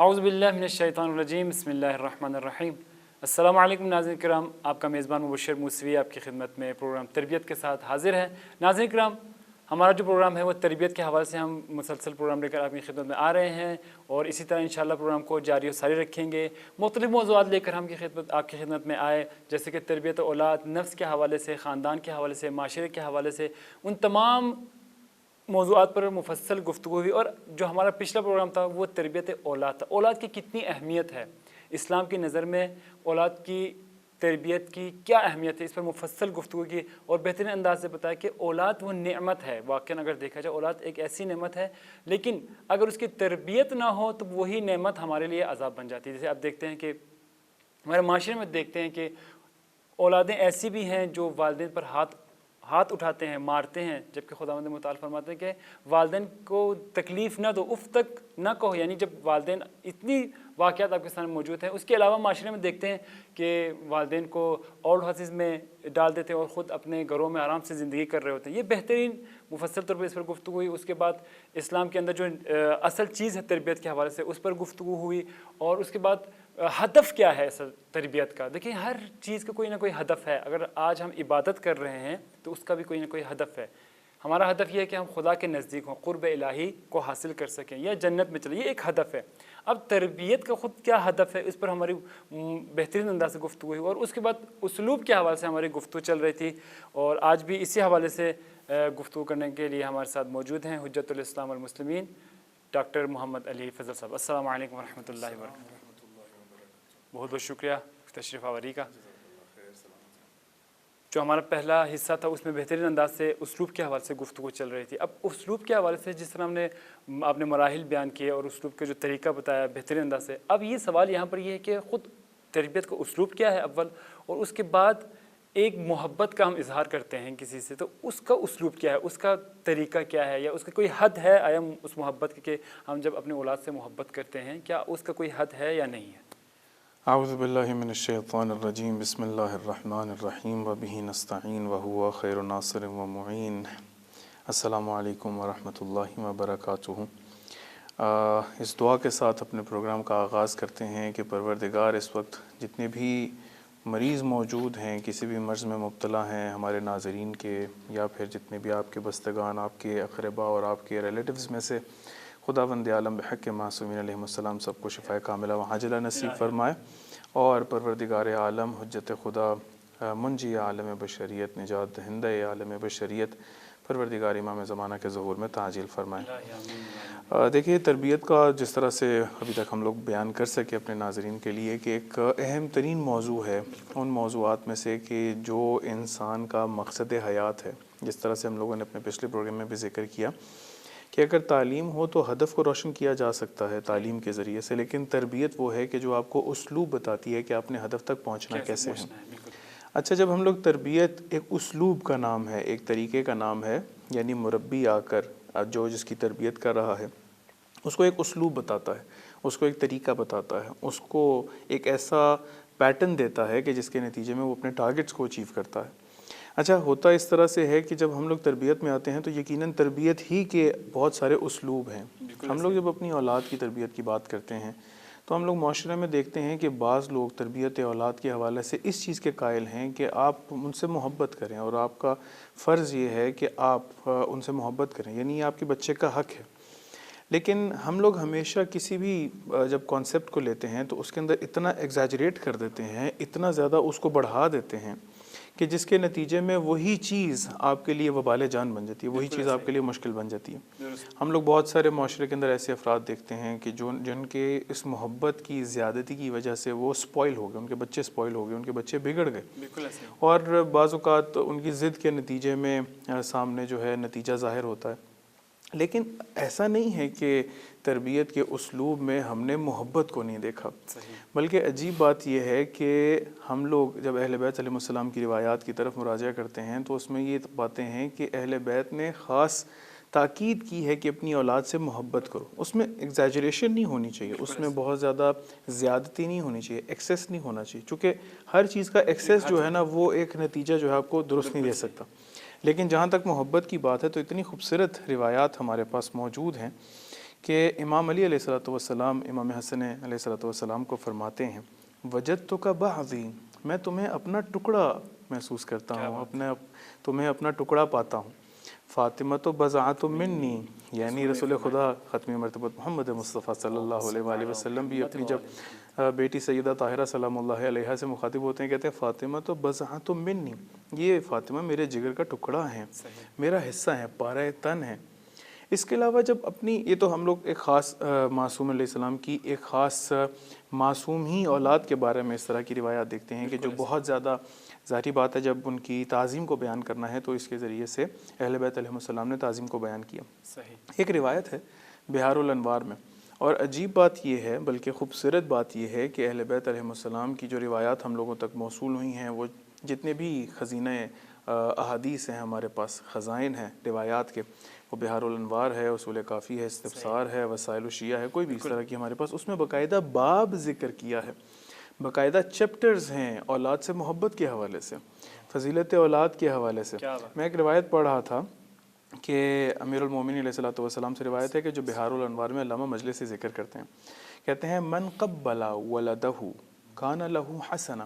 اعوذ باللہ من الشیطان الرجیم بسم اللہ الرحمن الرحیم۔ السلام علیکم ناظرین کرام، آپ کا میزبان مبشر موسوی آپ کی خدمت میں پروگرام تربیت کے ساتھ حاضر ہے۔ ناظرین کرام، ہمارا جو پروگرام ہے وہ تربیت کے حوالے سے ہم مسلسل پروگرام لے کر آپ کی خدمت میں آ رہے ہیں اور اسی طرح انشاءاللہ پروگرام کو جاری و ساری رکھیں گے۔ مختلف موضوعات لے کر ہم آپ کی خدمت میں آئے، جیسے کہ تربیت اولاد، نفس کے حوالے سے، خاندان کے حوالے سے، معاشرے کے حوالے سے، ان تمام موضوعات پر مفصل گفتگو ہوئی۔ اور جو ہمارا پچھلا پروگرام تھا وہ تربیت اولاد تھا۔ اولاد کی کتنی اہمیت ہے اسلام کی نظر میں، اولاد کی تربیت کی کیا اہمیت ہے، اس پر مفصل گفتگو کی اور بہترین انداز سے بتایا کہ اولاد وہ نعمت ہے۔ واقعاً اگر دیکھا جائے اولاد ایک ایسی نعمت ہے، لیکن اگر اس کی تربیت نہ ہو تو وہی نعمت ہمارے لیے عذاب بن جاتی ہے۔ جیسے آپ دیکھتے ہیں کہ ہمارے معاشرے میں دیکھتے ہیں کہ اولادیں ایسی بھی ہیں جو والدین پر ہاتھ اٹھاتے ہیں، مارتے ہیں، جبکہ خداوند متعال فرماتے ہیں کہ والدین کو تکلیف نہ دو، اف تک نہ کہو۔ یعنی جب والدین، اتنی واقعات آپ کے سامنے موجود ہیں۔ اس کے علاوہ معاشرے میں دیکھتے ہیں کہ والدین کو اولڈ ہاؤسز میں ڈال دیتے ہیں اور خود اپنے گھروں میں آرام سے زندگی کر رہے ہوتے ہیں۔ یہ بہترین مفصل طور پر اس پر گفتگو ہوئی۔ اس کے بعد اسلام کے اندر جو اصل چیز ہے تربیت کے حوالے سے اس پر گفتگو ہوئی، اور اس کے بعد ہدف کیا ہے اصل تربیت کا۔ دیکھیں، ہر چیز کا کوئی نہ کوئی ہدف ہے۔ اگر آج ہم عبادت کر رہے ہیں تو اس کا بھی کوئی نہ کوئی ہدف ہے۔ ہمارا ہدف یہ ہے کہ ہم خدا کے نزدیک ہوں، قرب الہی کو حاصل کر سکیں یا جنت میں چلیں، یہ ایک ہدف ہے۔ اب تربیت کا خود کیا ہدف ہے، اس پر ہماری بہترین انداز سے گفتگو ہوئی، اور اس کے بعد اسلوب کے حوالے سے ہماری گفتگو چل رہی تھی۔ اور آج بھی اسی حوالے سے گفتگو کرنے کے لیے ہمارے ساتھ موجود ہیں حجت الاسلام والمسلمین ڈاکٹر محمد علی فضل صاحب۔ السلام علیکم ورحمۃ اللہ وبرکاتہ۔ بہت بہت شکریہ تشریف آوری کا۔ جو ہمارا پہلا حصہ تھا اس میں بہترین انداز سے اسلوب کے حوالے سے گفتگو چل رہی تھی۔ اب اسلوب کے حوالے سے جس طرح آپ نے مراحل بیان کیے اور اسلوب کا جو طریقہ بتایا بہترین انداز سے، اب یہ سوال یہاں پر یہ ہے کہ خود تربیت کا اسلوب کیا ہے اول، اور اس کے بعد ایک محبت کا ہم اظہار کرتے ہیں کسی سے، تو اس کا اسلوب کیا ہے، اس کا طریقہ کیا ہے، یا اس کا کوئی حد ہے آیا اس محبت کی کہ ہم جب اپنے اولاد سے محبت کرتے ہیں کیا اس کا کوئی حد ہے یا نہیں ہے؟ اعوذ باللہ من الشیطان الرجیم بسم اللہ الرحمن الرحیم وبہ نستعین وہو خیر ناصر ومعین۔ السلام علیکم ورحمۃ اللہ وبرکاتہ۔ اس دعا کے ساتھ اپنے پروگرام کا آغاز کرتے ہیں کہ پروردگار اس وقت جتنے بھی مریض موجود ہیں، کسی بھی مرض میں مبتلا ہیں، ہمارے ناظرین کے یا پھر جتنے بھی آپ کے بستگان، آپ کے اقرباء اور آپ کے ریلیٹیوز میں سے، خداوند عالم بحق معصومین علیہ السلام سب کو شفاء کاملہ و عاجلہ نصیب فرمائے، اور پروردگار عالم حجت خدا منجی عالم بشریت، نجات دہندہ عالم بشریت، پروردگار امام زمانہ کے ظہور میں تعجیل فرمائے۔ دیکھیے، تربیت کا جس طرح سے ابھی تک ہم لوگ بیان کر سکے اپنے ناظرین کے لیے کہ ایک اہم ترین موضوع ہے ان موضوعات میں سے کہ جو انسان کا مقصد حیات ہے۔ جس طرح سے ہم لوگوں نے اپنے پچھلے پروگرام میں بھی ذکر کیا کہ اگر تعلیم ہو تو ہدف کو روشن کیا جا سکتا ہے تعلیم کے ذریعے سے، لیکن تربیت وہ ہے کہ جو آپ کو اسلوب بتاتی ہے کہ آپ نے ہدف تک پہنچنا کیسے ہے۔ اچھا، جب ہم لوگ تربیت ایک اسلوب کا نام ہے، ایک طریقے کا نام ہے، یعنی مربی آ کر جو جس کی تربیت کر رہا ہے اس کو ایک اسلوب بتاتا ہے، اس کو ایک طریقہ بتاتا ہے، اس کو ایک ایسا پیٹرن دیتا ہے کہ جس کے نتیجے میں وہ اپنے ٹارگٹس کو اچیو کرتا ہے۔ اچھا، ہوتا اس طرح سے ہے کہ جب ہم لوگ تربیت میں آتے ہیں تو یقیناً تربیت ہی کے بہت سارے اسلوب ہیں۔ ہم لوگ جب اپنی اولاد کی تربیت کی بات کرتے ہیں تو ہم لوگ معاشرے میں دیکھتے ہیں کہ بعض لوگ تربیت اولاد کے حوالے سے اس چیز کے قائل ہیں کہ آپ ان سے محبت کریں، اور آپ کا فرض یہ ہے کہ آپ ان سے محبت کریں، یعنی یہ آپ کے بچے کا حق ہے۔ لیکن ہم لوگ ہمیشہ کسی بھی جب کانسیپٹ کو لیتے ہیں تو اس کے اندر اتنا ایگزیجریٹ کر دیتے ہیں، اتنا زیادہ اس کو بڑھا دیتے ہیں کہ جس کے نتیجے میں وہی چیز آپ کے لیے وبال جان بن جاتی ہے، وہی چیز آپ کے لیے مشکل بن جاتی ہے۔ ہم لوگ بہت سارے معاشرے کے اندر ایسے افراد دیکھتے ہیں کہ جن کے اس محبت کی زیادتی کی وجہ سے وہ سپوائل ہو گئے، ان کے بچے سپوائل ہو گئے، ان کے بچے بگڑ گئے، اور بعض اوقات ان کی ضد کے نتیجے میں سامنے جو ہے نتیجہ ظاہر ہوتا ہے۔ لیکن ایسا نہیں ہے کہ تربیت کے اسلوب میں ہم نے محبت کو نہیں دیکھا، بلکہ عجیب بات یہ ہے کہ ہم لوگ جب اہل بیت علیہ السلام کی روایات کی طرف مراجعہ کرتے ہیں تو اس میں یہ باتیں ہیں کہ اہل بیت نے خاص تاکید کی ہے کہ اپنی اولاد سے محبت کرو۔ اس میں ایگزیجریشن نہیں ہونی چاہیے، اس میں بہت زیادہ زیادتی نہیں ہونی چاہیے، ایکسیس نہیں ہونا چاہیے، چونکہ ہر چیز کا ایکسیس جو ہے نا وہ ایک نتیجہ جو ہے آپ کو درست نہیں دے سکتا۔ لیکن جہاں تک محبت کی بات ہے تو اتنی خوبصورت روایات ہمارے پاس موجود ہیں کہ امام علی علیہ الصلوۃ والسلام امام حسن علیہ الصلوۃ والسلام کو فرماتے ہیں وجدتک بعضی، میں تمہیں اپنا ٹکڑا محسوس کرتا ہوں، تمہیں اپنا ٹکڑا پاتا ہوں، فاطمہ تو بضعۃ منی، یعنی رسول خدا ختم مرتبہ محمد مصطفیٰ صلی اللہ علیہ وآلہ وسلم بھی اپنی جب بیٹی سیدہ طاہرہ سلام اللہ علیہا سے مخاطب ہوتے ہیں کہتے ہیں فاطمہ تو بضعۃ منی، یہ فاطمہ میرے جگر کا ٹکڑا ہے، میرا حصہ ہے، پارہ تن ہے۔ اس کے علاوہ جب اپنی یہ تو ہم لوگ ایک خاص معصوم علیہ السلام کی ایک خاص معصوم ہی اولاد کے بارے میں اس طرح کی روایات دیکھتے ہیں کہ جو بہت زیادہ ظاہری بات ہے جب ان کی تعظیم کو بیان کرنا ہے تو اس کے ذریعے سے اہل بیت علیہ السلام نے تعظیم کو بیان کیا۔ ایک روایت ہے بہار الانوار میں، اور عجیب بات یہ ہے بلکہ خوبصورت بات یہ ہے کہ اہل بیت علیہ السلام کی جو روایات ہم لوگوں تک موصول ہوئی ہیں، وہ جتنے بھی خزینہ احادیث ہیں ہمارے پاس، خزائن ہیں روایات کے، وہ بہار الانوار ہے، اصول کافی ہے، استفسار ہے، وسائل الشیعہ ہے، کوئی بھی اس طرح کی ہمارے پاس، اس میں باقاعدہ باب ذکر کیا ہے، باقاعدہ چیپٹرز ہیں اولاد سے محبت کے حوالے سے، فضیلت اولاد کے حوالے سے۔ میں ایک روایت پڑھ رہا تھا کہ امیر المومنین علیہ الصلوۃ والسلام سے روایت ہے کہ جو بہار الانوار میں علامہ مجلسی ذکر کرتے ہیں، کہتے ہیں من قبل ولدہ کان لہ حسنہ،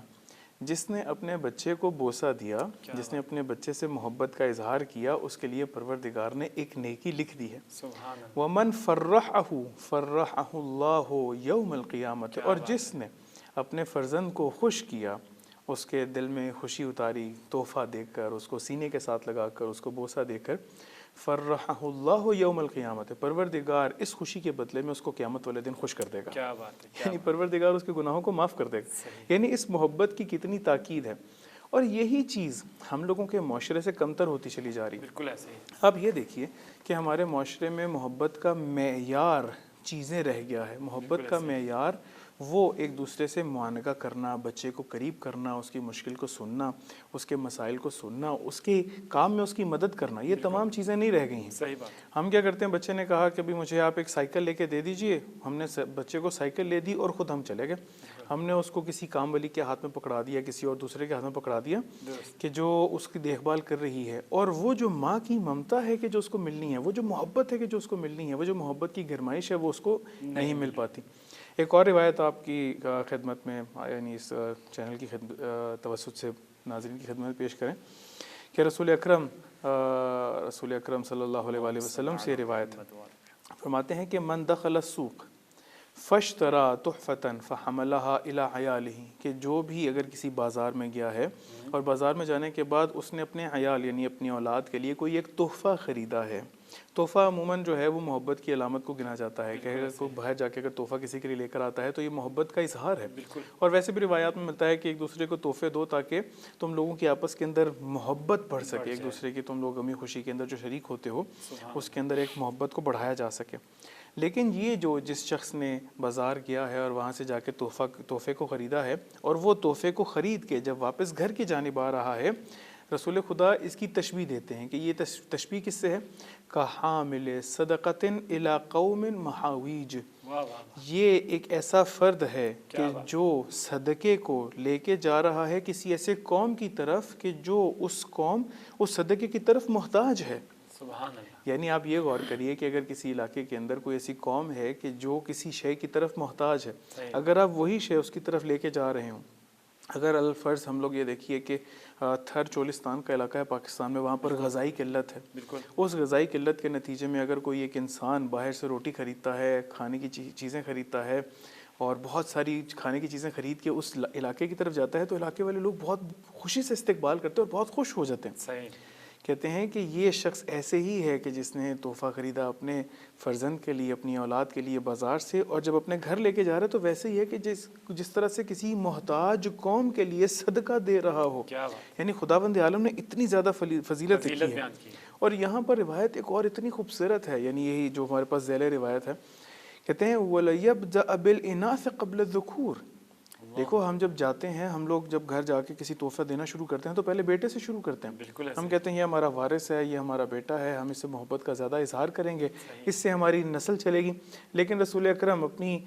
جس نے اپنے بچے کو بوسہ دیا، جس نے اپنے بچے سے محبت کا اظہار کیا، اس کے لیے پروردگار نے ایک نیکی لکھ دی ہے۔ وَمَنْ فَرَّحَهُ فَرَّحَهُ اللَّهُ يَوْمَ الْقِيَامَةِ، اور جس نے اپنے فرزند کو خوش کیا، اس کے دل میں خوشی اتاری تحفہ دے کر، اس کو سینے کے ساتھ لگا کر، اس کو بوسہ دے کر، فرحہ اللہ یوم القیامت، پروردگار اس خوشی کے بدلے میں اس کو قیامت والے دن خوش کر دے گا۔ کیا بات ہے، یعنی پروردگار اس کے گناہوں کو معاف کر دے گا۔ یعنی اس محبت کی کتنی تاکید ہے، اور یہی چیز ہم لوگوں کے معاشرے سے کمتر ہوتی چلی جا رہی ہے۔ بالکل ایسے ہی۔ آپ یہ دیکھیے کہ ہمارے معاشرے میں محبت کا معیار چیزیں رہ گیا ہے، محبت کا معیار وہ ایک دوسرے سے معانقہ کرنا، بچے کو قریب کرنا، اس کی مشکل کو سننا، اس کے مسائل کو سننا، اس کے کام میں اس کی مدد کرنا، یہ تمام چیزیں نہیں رہ گئی ہیں۔ صحیح بات۔ ہم کیا کرتے ہیں، بچے نے کہا کہ مجھے آپ ایک سائیکل لے کے دے دیجئے، ہم نے بچے کو سائیکل لے دی اور خود ہم چلے گئے، ہم نے اس کو کسی کام والی کے ہاتھ میں پکڑا دیا، کسی اور دوسرے کے ہاتھ میں پکڑا دیا کہ جو اس کی دیکھ بھال کر رہی ہے، اور وہ جو ماں کی ممتا ہے کہ جو اس کو ملنی ہے، وہ جو محبت ہے کہ جو اس کو ملنی ہے، وہ جو محبت کی گرمائش ہے وہ اس کو نہیں مل پاتی۔ ایک اور روایت آپ کی خدمت میں، یعنی اس چینل کی توسط سے ناظرین کی خدمت پیش کریں کہ رسول اکرم صلی اللہ علیہ وآلہ وسلم سے روایت ہے، فرماتے ہیں کہ من دخل السوق فاشترى تحفة فحملها الى عياله، کہ جو بھی اگر کسی بازار میں گیا ہے اور بازار میں جانے کے بعد اس نے اپنے عیال یعنی اپنی اولاد کے لیے کوئی ایک تحفہ خریدا ہے، تحفہ عموماً جو ہے وہ محبت کی علامت کو گنا جاتا ہے کہ اگر کوئی باہر جا کے اگر تحفہ کسی کے لیے لے کر آتا ہے تو یہ محبت کا اظہار ہے، اور ویسے بھی روایات میں ملتا ہے کہ ایک دوسرے کو تحفے دو تاکہ تم لوگوں کی آپس کے اندر محبت بڑھ سکے، ایک دوسرے کی تم لوگ غمی خوشی کے اندر جو شریک ہوتے ہو اس کے اندر ایک محبت کو بڑھایا جا سکے۔ لیکن یہ جو جس شخص نے بازار گیا ہے اور وہاں سے جا کے تحفے کو خریدا ہے، اور وہ تحفے کو خرید کے جب واپس گھر کی جانب آ رہا ہے، رسول خدا اس کی تشبیہ دیتے ہیں کہ یہ تشبیہ کس سے ہے، کحامل صدقۃ الی قوم محاویج، یہ ایک ایسا فرد ہے کہ جو صدقے کو لے کے جا رہا ہے کسی ایسے قوم کی طرف کہ جو اس قوم اس صدقے کی طرف محتاج ہے۔ سبحان اللہ۔ یعنی آپ یہ غور کریے کہ اگر کسی علاقے کے اندر کوئی ایسی قوم ہے کہ جو کسی شے کی طرف محتاج ہے، اگر آپ وہی شے اس کی طرف لے کے جا رہے ہوں، اگر الفرض ہم لوگ یہ دیکھیے کہ تھر چولستان کا علاقہ ہے پاکستان میں، وہاں پر غذائی قلت ہے، اس غذائی قلت کے نتیجے میں اگر کوئی ایک انسان باہر سے روٹی خریدتا ہے، کھانے کی چیزیں خریدتا ہے اور بہت ساری کھانے کی چیزیں خرید کے اس علاقے کی طرف جاتا ہے تو علاقے والے لوگ بہت خوشی سے استقبال کرتے ہیں اور بہت خوش ہو جاتے ہیں۔ کہتے ہیں کہ یہ شخص ایسے ہی ہے کہ جس نے تحفہ خریدا اپنے فرزند کے لیے، اپنی اولاد کے لیے بازار سے، اور جب اپنے گھر لے کے جا رہا ہے تو ویسے ہی ہے کہ جس طرح سے کسی محتاج قوم کے لیے صدقہ دے رہا ہو۔ یعنی خداوند عالم نے اتنی زیادہ فضیلت لکھی ہے۔ اور یہاں پر روایت ایک اور اتنی خوبصورت ہے، یعنی یہی جو ہمارے پاس ذیل روایت ہے، کہتے ہیں وَلَيَبْدَأَ بِالْإِنَاثِ قَبْلَ الذُّكُورِ، دیکھو ہم جب جاتے ہیں، ہم لوگ جب گھر جا کے کسی تحفہ دینا شروع کرتے ہیں تو پہلے بیٹے سے شروع کرتے ہیں، ہم کہتے ہیں یہ ہمارا وارث ہے، یہ ہمارا بیٹا ہے، ہم اس سے محبت کا زیادہ اظہار کریں گے، اس سے ہماری نسل چلے گی۔ لیکن رسول اکرم اپنی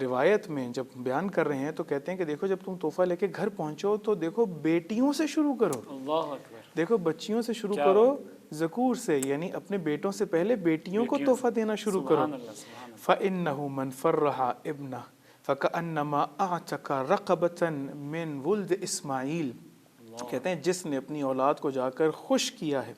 روایت میں جب بیان کر رہے ہیں تو کہتے ہیں کہ دیکھو جب تم تحفہ لے کے گھر پہنچو تو دیکھو بیٹیوں سے شروع کرو۔ اللہ اکبر۔ دیکھو بچیوں سے شروع کرو، ذکور سے، یعنی اپنے بیٹوں سے پہلے بیٹیوں کو تحفہ دینا شروع کرو. فَإِنَّهُ مَنْ فَرَّحَ ابْنَهُ فَكَأَنَّمَا أَعْتَقَ رَقَبَةً مِّن وُلْدِ اسماعیل. کہتے ہیں جس نے اپنی اولاد کو جا کر خوش کیا ہے،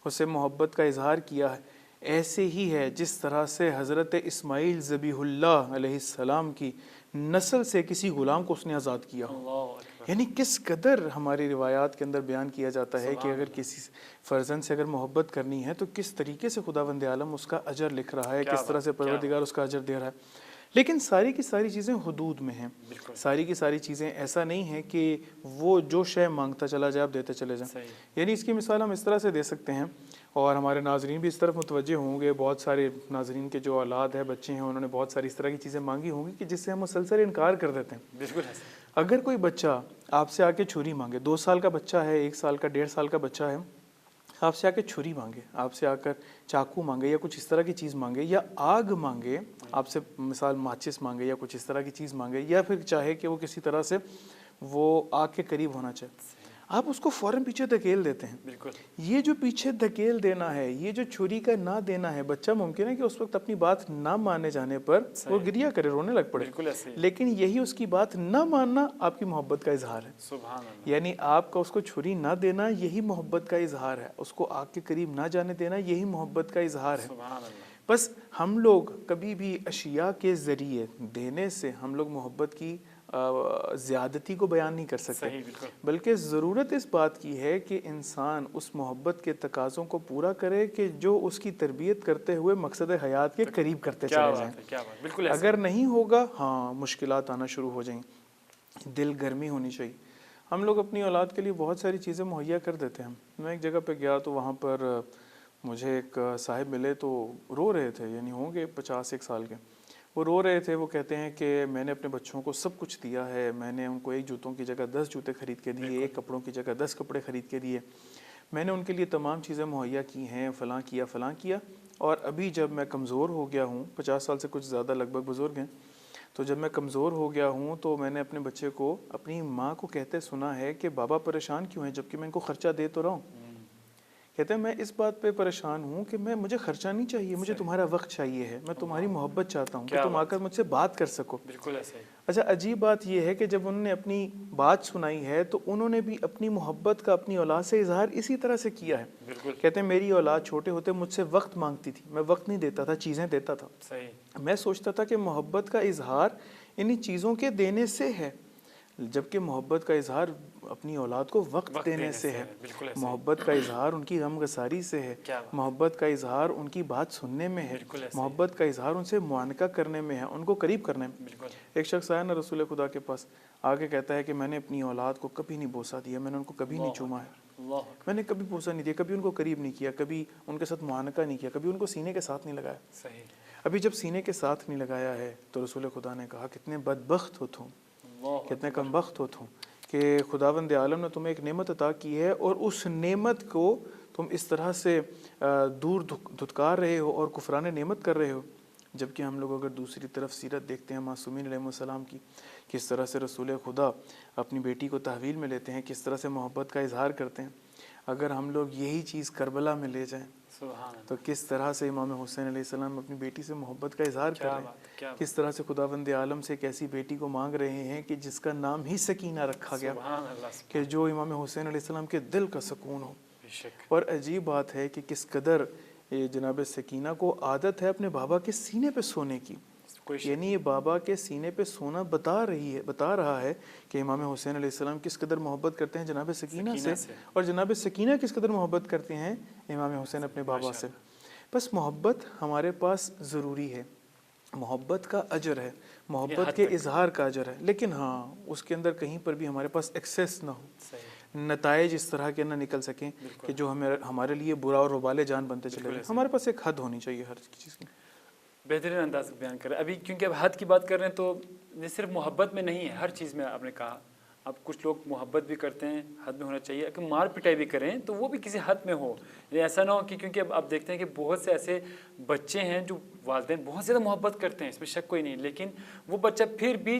اسے محبت کا اظہار کیا ہے، ایسے ہی ہے جس طرح سے حضرت اسماعیل ذبیح اللہ علیہ السلام کی نسل سے کسی غلام کو اس نے آزاد کیا ہو. یعنی کس قدر ہماری روایات کے اندر بیان کیا جاتا ہے کہ اگر کسی فرزند سے اگر محبت کرنی ہے تو کس طریقے سے خداوند عالم اس کا اجر لکھ رہا ہے، کس طرح سے پروردگار اس کا اجر دے رہا ہے. لیکن ساری کی ساری چیزیں حدود میں ہیں. ساری کی ساری چیزیں ایسا نہیں ہے کہ وہ جو شے مانگتا چلا جائے آپ دیتے چلے جائیں. یعنی اس کی مثال ہم اس طرح سے دے سکتے ہیں، اور ہمارے ناظرین بھی اس طرف متوجہ ہوں گے. بہت سارے ناظرین کے جو اولاد ہے، بچے ہیں، انہوں نے بہت ساری اس طرح کی چیزیں مانگی ہوں گی کہ جس سے ہم مسلسل انکار کر دیتے ہیں. بالکل. اگر کوئی بچہ آپ سے آ کے چھری مانگے، 2 سال کا بچہ ہے، 1 سال کا، 1.5 سال کا بچہ ہے، آپ سے آ کے چھری مانگے، آپ سے آ کر چاقو مانگے یا کچھ اس طرح کی چیز مانگے، یا آگ مانگے، آپ سے مثال ماچس مانگے یا کچھ اس طرح کی چیز مانگے، یا پھر چاہے کہ وہ کسی طرح سے وہ آگ کے قریب ہونا چاہے، آپ اس کو فوراً پیچھے دھکیل دیتے ہیں. بالکل. یہ جو پیچھے دھکیل دینا ہے، یہ جو چھری کا نہ دینا ہے، بچہ ممکن ہے کہ اس وقت اپنی بات نہ ماننے جانے پر وہ گریہ کرے، رونے لگ پڑے، لیکن یہی اس کی بات نہ ماننا آپ کی محبت کا اظہار ہے. سبحان اللہ. یعنی آپ کا اس کو چھری نہ دینا یہی محبت کا اظہار ہے، اس کو آگ کے قریب نہ جانے دینا یہی محبت کا اظہار ہے. سبحان اللہ. بس ہم لوگ کبھی بھی اشیاء کے ذریعے دینے سے ہم لوگ محبت کی زیادتی کو بیان نہیں کر سکتے، بلکہ ضرورت اس بات کی ہے کہ انسان اس محبت کے تقاضوں کو پورا کرے کہ جو اس کی تربیت کرتے ہوئے مقصد حیات کے قریب کرتے چلے جائیں. اگر نہیں ہوگا ہاں مشکلات آنا شروع ہو جائیں. دل گرمی ہونی چاہیے. ہم لوگ اپنی اولاد کے لیے بہت ساری چیزیں مہیا کر دیتے ہیں. میں ایک جگہ پہ گیا تو وہاں پر مجھے ایک صاحب ملے تو رو رہے تھے، یعنی ہوں گے 50-1 سال کے. وہ رو رہے تھے، وہ کہتے ہیں کہ میں نے اپنے بچوں کو سب کچھ دیا ہے، میں نے ان کو 1 جوتوں کی جگہ 10 جوتے خرید کے دیے، 1 کپڑوں کی جگہ 10 کپڑے خرید کے دیے، میں نے ان کے لیے تمام چیزیں مہیا کی ہیں، فلاں کیا. اور ابھی جب میں کمزور ہو گیا ہوں، 50 سال سے کچھ زیادہ لگ بھگ بزرگ ہیں، تو جب میں کمزور ہو گیا ہوں تو میں نے اپنے بچے کو اپنی ماں کو کہتے سنا ہے کہ بابا پریشان کیوں ہیں جبکہ میں ان کو خرچہ دے تو رہا ہوں. کہتے ہیں میں اس بات پہ پریشان ہوں کہ مجھے خرچہ نہیں چاہیے، مجھے تمہارا وقت چاہیے ہے، میں تمہاری محبت چاہتا ہوں کہ تم آ کر مجھ سے بات کر سکو. بالکل ایسے. اچھا عجیب بات یہ ہے کہ جب انہوں نے اپنی بات سنائی ہے تو انہوں نے بھی اپنی محبت کا اپنی اولاد سے اظہار اسی طرح سے کیا ہے. کہتے ہیں میری اولاد چھوٹے ہوتے مجھ سے وقت مانگتی تھی، میں وقت نہیں دیتا تھا، چیزیں دیتا تھا. میں سوچتا تھا کہ محبت کا اظہار انہی چیزوں کے دینے سے ہے، جبکہ محبت کا اظہار اپنی اولاد کو وقت دینے سے ہے، محبت کا اظہار ان کی غمگساری سے ہے، محبت کا اظہار ان کی بات سننے میں ہے، محبت کا اظہار ان سے معانقہ کرنے میں ہے، ان کو قریب کرنے میں. ایک شخص آیا نا رسول خدا کے پاس، آگے کہتا ہے کہ میں نے اپنی اولاد کو کبھی نہیں بوسہ دیا، میں نے ان کو کبھی نہیں چوما ہے، میں نے کبھی بوسہ نہیں دیا، کبھی ان کو قریب نہیں کیا، کبھی ان کے ساتھ معانقہ نہیں کیا، کبھی ان کو سینے کے ساتھ نہیں لگایا. ابھی جب سینے کے ساتھ نہیں لگایا ہے تو رسول خدا نے کہا کتنے بدبخت ہو تم، کتنے کم بخت ہو تم کہ خداوند عالم نے تمہیں ایک نعمت عطا کی ہے اور اس نعمت کو تم اس طرح سے دور دھتکار رہے ہو اور کفران نعمت کر رہے ہو. جبکہ ہم لوگ اگر دوسری طرف سیرت دیکھتے ہیں معصومین علیہ السلام کی، کس طرح سے رسول خدا اپنی بیٹی کو تحویل میں لیتے ہیں، کس طرح سے محبت کا اظہار کرتے ہیں. اگر ہم لوگ یہی چیز کربلا میں لے جائیں تو کس طرح سے امام حسین علیہ السلام اپنی بیٹی سے محبت کا اظہار کر رہے ہیں، کس طرح سے خداوند عالم سے ایک ایسی بیٹی کو مانگ رہے ہیں کہ جس کا نام ہی سکینہ رکھا گیا، کہ جو امام حسین علیہ السلام کے دل کا سکون ہو. اور عجیب بات ہے کہ کس قدر جناب سکینہ کو عادت ہے اپنے بابا کے سینے پہ سونے کی، یعنی یہ بابا کے سینے پہ سونا بتا رہا ہے کہ امام حسین علیہ السلام کس قدر محبت کرتے ہیں جناب سکینہ سے، اور جناب سکینہ کس قدر محبت کرتے ہیں امام حسین اپنے بابا سے. بس محبت ہمارے پاس ضروری ہے، محبت کا اجر ہے، محبت کے اظہار کا اجر ہے، لیکن ہاں اس کے اندر کہیں پر بھی ہمارے پاس ایکسیس نہ ہو، نتائج اس طرح کے نہ نکل سکیں کہ جو ہمارے لیے برا اور وبال جان بنتے چلے جائیں. ہمارے پاس ایک حد ہونی چاہیے ہر چیز کی. بہترین انداز میں بیان کر رہے ہیں. ابھی کیونکہ اب حد کی بات کر رہے ہیں تو یہ صرف محبت میں نہیں ہے، ہر چیز میں آپ نے کہا. اب کچھ لوگ محبت بھی کرتے ہیں، حد میں ہونا چاہیے. اگر مار پٹائی بھی کریں تو وہ بھی کسی حد میں ہو، ایسا نہ ہو کہ کیونکہ اب آپ دیکھتے ہیں کہ بہت سے ایسے بچے ہیں جو والدین بہت زیادہ محبت کرتے ہیں، اس میں شک کوئی نہیں، لیکن وہ بچہ پھر بھی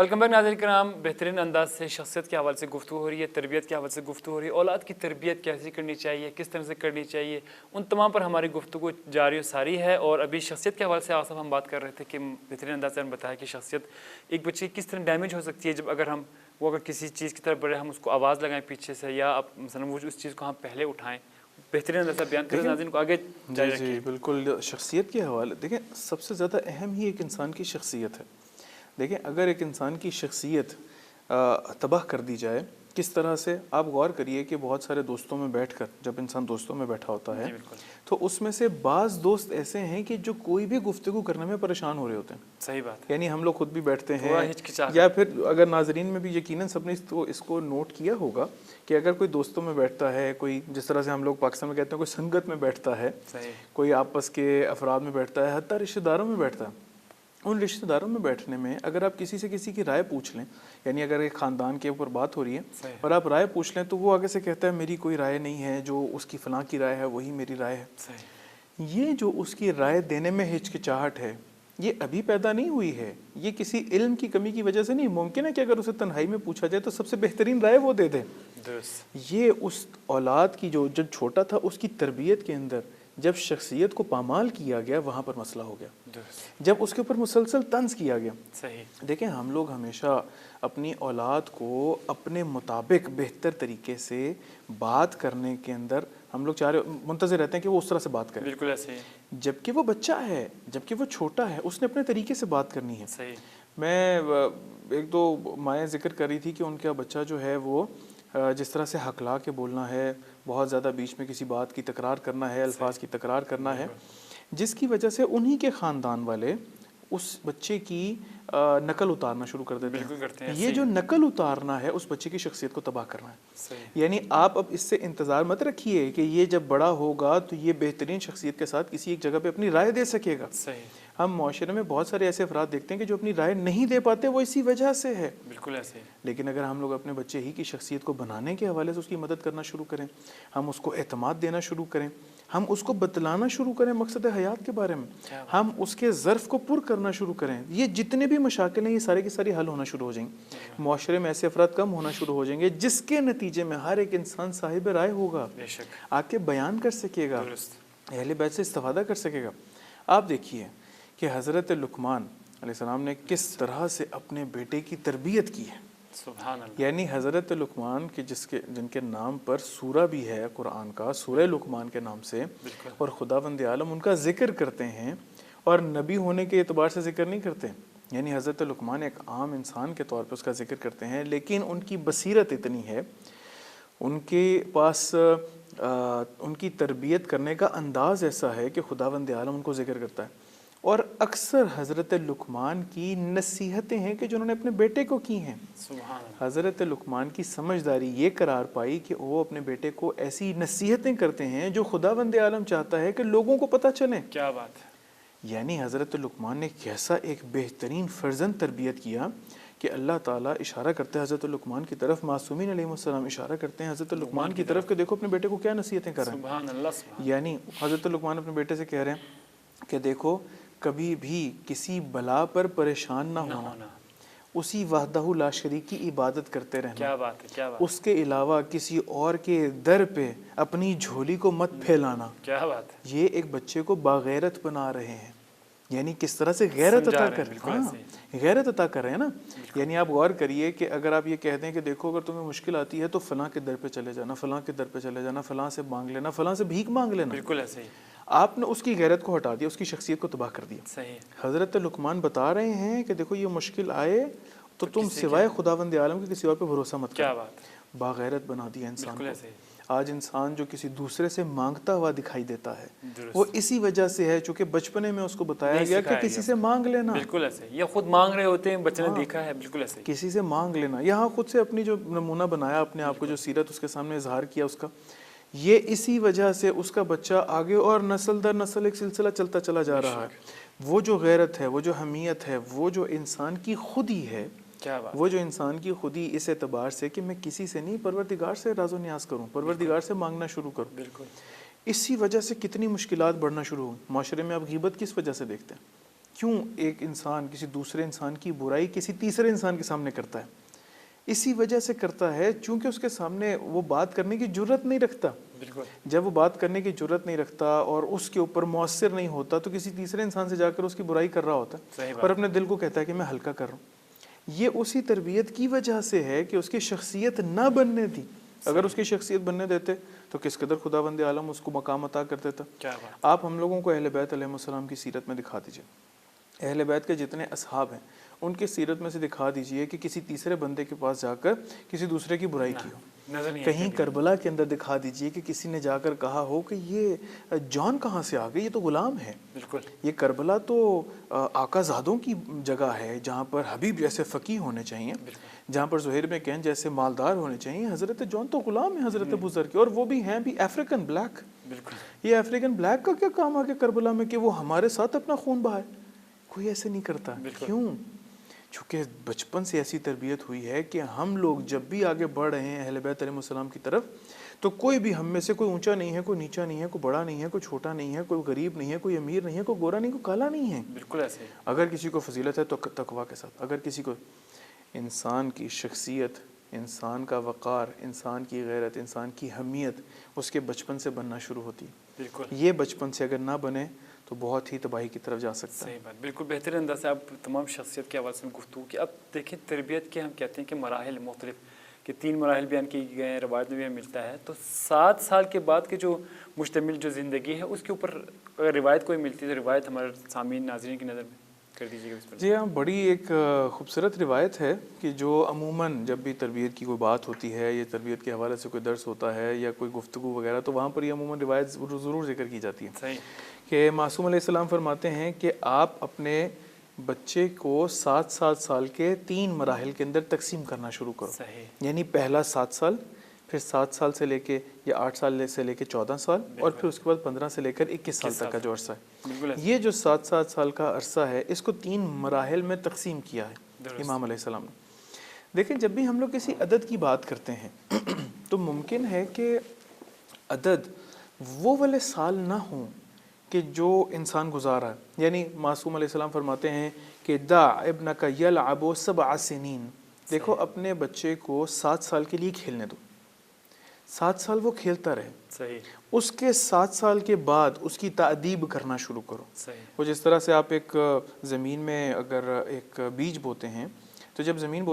ویلکم بیک ناظرین کرام. بہترین انداز سے شخصیت کے حوالے سے گفتگو ہو رہی ہے, تربیت کے حوالے سے گفتگو ہو رہی ہے, اولاد کی تربیت کیسی کرنی چاہیے, کس طرح سے کرنی چاہیے, ان تمام پر ہماری گفتگو جاری و ساری ہے. اور ابھی شخصیت کے حوالے سے آصف ہم بات کر رہے تھے کہ بہترین انداز سے ہم بتایا کہ شخصیت ایک بچے کی کس طرح ڈیمیج ہو سکتی ہے جب اگر کسی چیز کی طرف بڑھے, ہم اس کو آواز لگائیں پیچھے سے, یا مثلا وہ اس چیز کو ہم پہلے اٹھائیں. بہترین انداز سے بیان کریں, ناظرین کو آگے جاری رکھیں. جی بالکل. شخصیت کے حوالے دیکھیں, سب سے زیادہ اہم ہی ایک انسان کی شخصیت ہے. دیکھیں اگر ایک انسان کی شخصیت تباہ کر دی جائے, کس طرح سے, آپ غور کریے کہ بہت سارے دوستوں میں بیٹھ کر جب انسان دوستوں میں بیٹھا ہوتا ہے تو اس میں سے بعض دوست ایسے ہیں کہ جو کوئی بھی گفتگو کرنے میں پریشان ہو رہے ہوتے ہیں. صحیح بات. یعنی ہم لوگ خود بھی بیٹھتے ہیں, یا پھر اگر ناظرین میں بھی یقیناً سب نے اس کو نوٹ کیا ہوگا کہ اگر کوئی دوستوں میں بیٹھتا ہے, کوئی جس طرح سے ہم لوگ پاکستان میں کہتے ہیں کوئی سنگت میں بیٹھتا ہے, کوئی آپس کے افراد میں بیٹھتا ہے, حتیٰ رشتہ داروں میں بیٹھتا ہے, ان رشتہ داروں میں بیٹھنے میں اگر آپ کسی سے کسی کی رائے پوچھ لیں, یعنی اگر ایک خاندان کے اوپر بات ہو رہی ہے اور آپ رائے پوچھ لیں تو وہ آگے سے کہتا ہے میری کوئی رائے نہیں ہے, جو اس کی فلاں کی رائے ہے وہی میری رائے ہے. یہ جو اس کی رائے دینے میں ہچکچاہٹ ہے, یہ ابھی پیدا نہیں ہوئی ہے, یہ کسی علم کی کمی کی وجہ سے نہیں. ممکن ہے کہ اگر اسے تنہائی میں پوچھا جائے تو سب سے بہترین رائے وہ دے دے. یہ اس اولاد کی جو جب چھوٹا تھا اس کی تربیت کے اندر جب شخصیت کو پامال کیا گیا, وہاں پر مسئلہ ہو گیا. جب اس کے اوپر مسلسل طنز کیا گیا. دیکھیں ہم لوگ ہمیشہ اپنی اولاد کو اپنے مطابق بہتر طریقے سے بات کرنے کے اندر ہم لوگ منتظر رہتے ہیں کہ وہ اس طرح سے بات کرے. بالکل ایسے ہی. جبکہ وہ بچہ ہے, جبکہ وہ چھوٹا ہے, اس نے اپنے طریقے سے بات کرنی ہے. صحیح. میں ایک دو مائیں ذکر کر رہی تھی کہ ان کا بچہ جو ہے وہ جس طرح سے ہکلا کے بولنا ہے, بہت زیادہ بیچ میں کسی بات کی تکرار کرنا ہے, الفاظ کی تکرار کرنا ہے, جس کی وجہ سے انہی کے خاندان والے اس بچے کی نقل اتارنا شروع کر دیتے ہیں. یہ جو نقل اتارنا ہے اس بچے کی شخصیت کو تباہ کرنا ہے. یعنی آپ اب اس سے انتظار مت رکھیے کہ یہ جب بڑا ہوگا تو یہ بہترین شخصیت کے ساتھ کسی ایک جگہ پہ اپنی رائے دے سکے گا. ہم معاشرے میں بہت سارے ایسے افراد دیکھتے ہیں کہ جو اپنی رائے نہیں دے پاتے, وہ اسی وجہ سے ہے. بالکل ایسے ہی. لیکن اگر ہم لوگ اپنے بچے ہی کی شخصیت کو بنانے کے حوالے سے اس کی مدد کرنا شروع کریں, ہم اس کو اعتماد دینا شروع کریں, ہم اس کو بتلانا شروع کریں مقصد حیات کے بارے میں, ہم اس کے ظرف کو پر کرنا شروع کریں, یہ جتنے بھی مشاکل ہیں یہ سارے کی ساری حل ہونا شروع ہو جائیں گے. معاشرے میں ایسے افراد کم ہونا شروع ہو جائیں گے جس کے نتیجے میں ہر ایک انسان صاحب رائے ہوگا, آ کے بیان کر سکے گا, اہل بیت سے استفادہ کر سکے گا. آپ دیکھیے کہ حضرت لقمان علیہ السلام نے کس طرح سے اپنے بیٹے کی تربیت کی ہے. سبحان اللہ. یعنی حضرت لقمان کے جن کے نام پر سورہ بھی ہے قرآن کا, سورہ لقمان کے نام سے, اور خداوند عالم ان کا ذکر کرتے ہیں اور نبی ہونے کے اعتبار سے ذکر نہیں کرتے. یعنی حضرت لقمان ایک عام انسان کے طور پہ اس کا ذکر کرتے ہیں, لیکن ان کی بصیرت اتنی ہے, ان کے پاس ان کی تربیت کرنے کا انداز ایسا ہے کہ خداوند عالم ان کو ذکر کرتا ہے. اور اکثر حضرت لقمان کی نصیحتیں ہیں کہ جو انہوں نے اپنے بیٹے کو کی ہیں. حضرت لقمان کی سمجھداری یہ قرار پائی کہ وہ اپنے بیٹے کو ایسی نصیحتیں کرتے ہیں جو خداوند عالم چاہتا ہے کہ لوگوں کو پتہ چلے. کیا بات ہے. یعنی حضرت لقمان نے کیسا ایک بہترین فرزند تربیت کیا کہ اللہ تعالیٰ اشارہ کرتے ہیں حضرت لقمان کی طرف, معصومین علیہ السلام اشارہ کرتے ہیں حضرت لقمان کی طرف کہ دیکھو اپنے بیٹے کو کیا نصیحتیں کر رہے ہیں. سبحان اللہ. یعنی حضرت لقمان اپنے بیٹے سے کہہ رہے ہیں کہ دیکھو کبھی بھی کسی بلا پر پریشان نہ ہونا, اسی وحدہ لا شریک کی عبادت کرتے رہنا. کیا بات ہے, کیا بات. اس کے علاوہ کسی اور کے در پہ اپنی جھولی کو مت پھیلانا. کیا بات ہے. یہ ایک بچے کو باغیرت بنا رہے ہیں. یعنی کس طرح سے غیرت عطا کر رہے ہیں, غیرت عطا کر رہے ہیں نا. یعنی آپ غور کریے کہ اگر آپ یہ کہتے ہیں کہ دیکھو اگر تمہیں مشکل آتی ہے تو فلاں کے در پہ چلے جانا, فلاں کے در پہ چلے جانا, فلاں سے مانگ لینا, فلاں سے بھیک مانگ لینا. بالکل ایسے ہی. آپ نے اس کی غیرت کو ہٹا دیا, اس کی شخصیت کو تباہ کر دیا. صحیح. حضرت لقمان بتا رہے ہیں کہ دیکھو یہ مشکل آئے تو تم سوائے خداوند عالم کے کسی اور پہ بھروسہ مت کرو. کیا بات. باغیرت بنا دیا انسان کو. آج انسان جو کسی دوسرے سے مانگتا ہوا دکھائی دیتا ہے وہ اسی وجہ سے ہے چونکہ بچپنے میں اس کو بتایا گیا کہ کسی سے مانگ لینا. بالکل ایسے. یہ خود مانگ رہے ہوتے ہیں, بچے نے دیکھا ہے. بالکل ایسے. کسی سے مانگ لینا. یہاں خود سے اپنی جو نمونہ بنایا اپنے آپ کو, جو سیرت اس کے سامنے اظہار کیا اس کا, یہ اسی وجہ سے اس کا بچہ آگے اور نسل در نسل ایک سلسلہ چلتا چلا جا رہا ہے. وہ جو غیرت ہے, وہ جو حمیت ہے, وہ جو انسان کی خودی ہے, وہ جو انسان کی خودی اس اعتبار سے کہ میں کسی سے نہیں پروردگار سے راز و نیاز کروں, پروردگار سے مانگنا شروع کروں. بالکل. اسی وجہ سے کتنی مشکلات بڑھنا شروع ہوں. معاشرے میں آپ غیبت کس وجہ سے دیکھتے ہیں؟ کیوں ایک انسان کسی دوسرے انسان کی برائی کسی تیسرے انسان کے سامنے کرتا ہے؟ اسی وجہ سے کرتا ہے چونکہ اس کے سامنے وہ بات کرنے کی جرت نہیں رکھتا. بالکل. جب وہ بات کرنے کی جرت نہیں رکھتا اور اس کے اوپر مؤثر نہیں ہوتا تو کسی تیسرے انسان سے جا کر اس کی برائی کر رہا ہوتا ہے اور اپنے دل کو کہتا ہے کہ میں ہلکا کر رہا ہوں. یہ اسی تربیت کی وجہ سے ہے کہ اس کی شخصیت نہ بننے دی. اگر اس کی شخصیت بننے دیتے تو کس قدر خداوند عالم اس کو مقام عطا کر دیتا. آپ ہم لوگوں کو اہل بیت علیہ السلام کی سیرت میں دکھا دیجئے. اہل بیت کے جتنے اصحاب ہیں ان کی سیرت میں سے دکھا دیجئے کہ کسی تیسرے بندے کے پاس جا کر کسی دوسرے کی برائی کی ہو. کہیں کربلا کے اندر دکھا دیجئے کہ کسی نے جا کر کہا ہو کہ یہ جان کہاں سے آ گئی, یہ تو غلام ہے. بالکل. یہ کربلا تو آقا زادوں کی جگہ ہے جہاں پر حبیب جیسے فقیہ ہونے چاہیے, جہاں پر زہیر بن کین جیسے مالدار ہونے چاہیے. حضرت جان تو غلام ہے حضرت ابوذر کے, اور وہ بھی ہیں بھی افریقن بلیک. بالکل. یہ افریقن بلیک کا کیا کام آ گیا کربلا میں کہ وہ ہمارے ساتھ اپنا خون بہائے؟ کوئی ایسے نہیں کرتا. کیوں؟ چونکہ بچپن سے ایسی تربیت ہوئی ہے کہ ہم لوگ جب بھی آگے بڑھ رہے ہیں اہل بیت علیہ السلام کی طرف تو کوئی بھی ہم میں سے کوئی اونچا نہیں ہے, کوئی نیچا نہیں ہے, کوئی بڑا نہیں ہے, کوئی چھوٹا نہیں ہے, کوئی غریب نہیں ہے, کوئی امیر نہیں ہے, کوئی گورا نہیں, کوئی کالا نہیں ہے. بالکل ایسے. اگر کسی کو فضیلت ہے تو تقویٰ کے ساتھ. اگر کسی کو انسان کی شخصیت, انسان کا وقار, انسان کی غیرت, انسان کی حمیت اس کے بچپن سے بننا شروع ہوتی. بالکل. یہ بچپن سے اگر نہ بنے تو بہت ہی تباہی کی طرف جا سکتا ہے. صحیح بات. بالکل بہترین انداز سے آپ تمام شخصیت کے حوالے سے گفتگو کی. اب دیکھیں تربیت کے ہم کہتے ہیں کہ مراحل مختلف کہ 3 مراحل بیان کیے گئے ہیں, روایت میں بھی ہمیں ملتا ہے. تو 7 سال کے بعد کے جو مشتمل جو زندگی ہے اس کے اوپر اگر روایت کوئی ملتی ہے تو روایت ہمارے سامعین ناظرین کی نظر میں کر دیجیے گا. جی ہاں, بڑی ایک خوبصورت روایت ہے کہ جو عموماً جب بھی تربیت کی کوئی بات ہوتی ہے یا تربیت کے حوالے سے کوئی درس ہوتا ہے یا کوئی گفتگو وغیرہ تو وہاں پر یہ عموماً روایت ضرور ذکر کی جاتی ہے. صحیح. کہ معصوم علیہ السلام فرماتے ہیں کہ آپ اپنے بچے کو 7 سال کے 3 مراحل کے اندر تقسیم کرنا شروع کرو. صحیح. یعنی پہلا 7 سال, پھر 7 سال سے لے کے یا 8 سال سے لے کے 14 سال, اور پھر اس کے بعد 15 سے لے کر 21 سال تک کا جو عرصہ ہے. یہ جو 7 سال کا عرصہ ہے اس کو 3 مراحل میں تقسیم کیا ہے امام علیہ السلام نے. دیکھیں جب بھی ہم لوگ کسی عدد کی بات کرتے ہیں تو ممکن ہے کہ عدد وہ والے سال نہ ہوں کہ جو انسان گزارا ہے. یعنی معصوم علیہ السلام فرماتے ہیں کہ دع ابنک یلعب 7 سنین. دیکھو اپنے بچے کو 7 سال کے لیے کھیلنے دو, 7 سال وہ کھیلتا رہے. صحیح. اس کے 7 سال کے بعد اس کی تأدیب کرنا شروع کرو. صحیح. وہ جس طرح سے آپ ایک زمین میں اگر ایک بیج بوتے ہیں تو جب زمین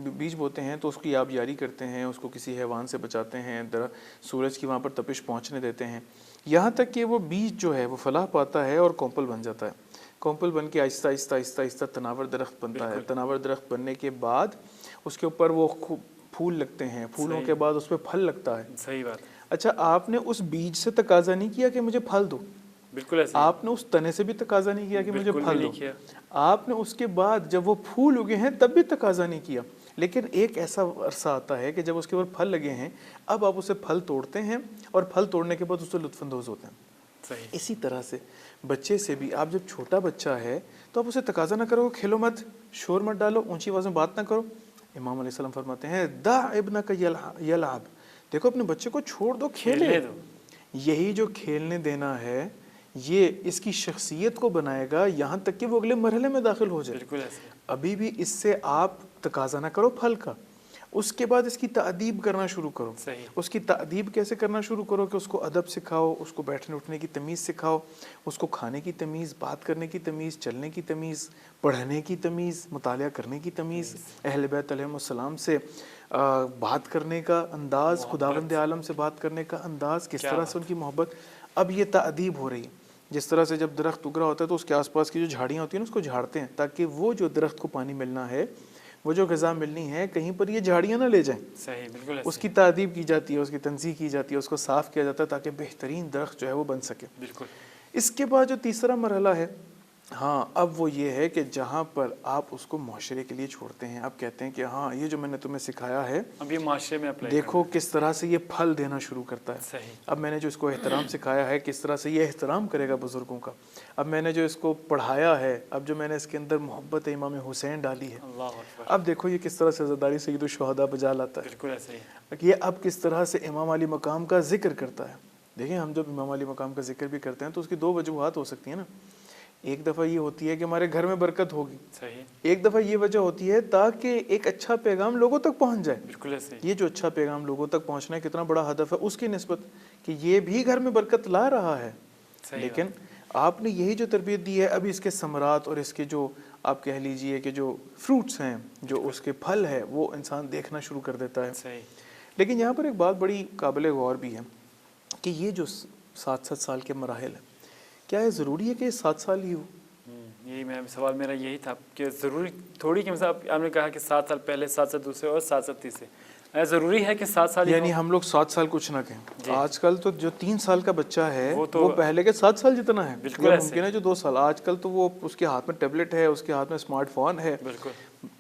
بیج بوتے ہیں تو اس کی آبیاری کرتے ہیں, اس کو کسی حیوان سے بچاتے ہیں, سورج کی وہاں پر تپش پہنچنے دیتے ہیں, یہاں تک کہ وہ بیج جو ہے وہ فلاح پاتا ہے اور کومپل بن جاتا ہے. کومپل بن کے آہستہ آہستہ آہستہ آہستہ تناور درخت بنتا ہے. تناور درخت بننے کے بعد اس کے اوپر وہ پھول لگتے ہیں, پھولوں کے بعد اس پہ پھل لگتا ہے. صحیح بات. اچھا آپ نے اس بیج سے تقاضا نہیں کیا کہ مجھے پھل دو. بالکل ایسے. آپ نے اس تنے سے بھی تقاضا نہیں کیا کہ مجھے پھل دو. آپ نے اس کے بعد جب وہ پھول اگے ہیں تب بھی تقاضا نہیں کیا. لیکن ایک ایسا عرصہ آتا ہے کہ جب اس کے اوپر پھل لگے ہیں اب آپ اسے پھل توڑتے ہیں اور پھل توڑنے کے بعد اس سے لطف اندوز ہوتے ہیں. صحیح. اسی طرح سے بچے سے بھی آپ جب چھوٹا بچہ ہے تو آپ اسے تقاضا نہ کرو, کھیلو مت, شور مت ڈالو, اونچی آواز میں بات نہ کرو. امام علیہ السلام فرماتے ہیں دع ابنک یلعب. دیکھو اپنے بچے کو چھوڑ دو, کھیلے دو. یہی جو کھیلنے دینا ہے یہ اس کی شخصیت کو بنائے گا یہاں تک کہ وہ اگلے مرحلے میں داخل ہو جائے. بالکل ایسے. ابھی بھی اس سے آپ تقاضا نہ کرو پھل کا, اس کے بعد اس کی تأدیب کرنا شروع کرو. صحیح. اس کی تأدیب کیسے کرنا شروع کرو کہ اس کو ادب سکھاؤ, اس کو بیٹھنے اٹھنے کی تمیز سکھاؤ, اس کو کھانے کی تمیز, بات کرنے کی تمیز, چلنے کی تمیز, پڑھنے کی تمیز, مطالعہ کرنے کی تمیز, اہل بیت علیہ السلام سے بات کرنے کا انداز, خداوند عالم سے بات کرنے کا انداز, کس طرح سے ان کی محبت. اب یہ تأدیب ہو رہی ہے. جس طرح سے جب درخت اگ رہا ہوتا ہے تو اس کے آس پاس کی جو جھاڑیاں ہوتی ہیں اس کو جھاڑتے ہیں تاکہ وہ جو درخت کو پانی ملنا ہے, وہ جو غذا ملنی ہے, کہیں پر یہ جھاڑیاں نہ لے جائیں. صحیح. بالکل. اس کی تادیب کی جاتی ہے, اس کی تنظیح کی جاتی ہے, اس کو صاف کیا جاتا ہے تاکہ بہترین درخت جو ہے وہ بن سکے. بالکل. اس کے بعد جو تیسرا مرحلہ ہے, ہاں اب وہ یہ ہے کہ جہاں پر آپ اس کو معاشرے کے لیے چھوڑتے ہیں, آپ کہتے ہیں کہ ہاں یہ جو میں نے تمہیں سکھایا ہے اب یہ معاشرے میں اپلائی دیکھو کس طرح سے یہ پھل دینا شروع کرتا ہے. صحیح. اب میں نے جو اس کو احترام سکھایا ہے کس طرح سے یہ احترام کرے گا بزرگوں کا. اب میں نے جو اس کو پڑھایا ہے, اب جو میں نے اس کے اندر محبت امام حسین ڈالی ہے, اب دیکھو یہ کس طرح سے عزاداری سید الشہداء بجا لاتا ہے. بالکل ایسے ہی. یہ اب کس طرح سے امام علی مقام کا ذکر کرتا ہے. دیکھیں ہم جب امام علی مقام کا ذکر بھی کرتے ہیں تو اس کی 2 وجوہات ہو سکتی ہیں نا. ایک دفعہ یہ ہوتی ہے کہ ہمارے گھر میں برکت ہوگی, صحیح, ایک دفعہ یہ وجہ ہوتی ہے تاکہ ایک اچھا پیغام لوگوں تک پہنچ جائے. بالکل ایسے ہی, یہ جو اچھا پیغام لوگوں تک پہنچنا ہے کتنا بڑا ہدف ہے اس کی نسبت کہ یہ بھی گھر میں برکت لا رہا ہے. صحیح لیکن آپ نے یہی جو تربیت دی ہے, ابھی اس کے ثمرات اور اس کے جو آپ کہہ لیجئے کہ جو فروٹس ہیں, جو اس کے پھل ہے, وہ انسان دیکھنا شروع کر دیتا ہے. صحیح, لیکن یہاں پر ایک بات بڑی قابل غور بھی ہے کہ یہ جو 7 سال کے مراحل ہیں, کیا یہ ضروری ہے کہ یہ 7 سال ہی ہو؟ یہی سوال میرا یہی تھا کہ ضروری تھوڑی کہ مثلا آپ نے کہا کہ 7 سال پہلے, 7 سال دوسرے اور 7 سال تیسرے, ضروری ہے کہ 7 سال یعنی ہم لوگ 7 سال کچھ نہ کہیں. آج کل تو جو 3 سال کا بچہ ہے وہ پہلے کے 7 سال جتنا ہے. بالکل ممکن ہے جو 2 سال, آج کل تو وہ اس کے ہاتھ میں ٹیبلٹ ہے, اس کے ہاتھ میں اسمارٹ فون ہے. بالکل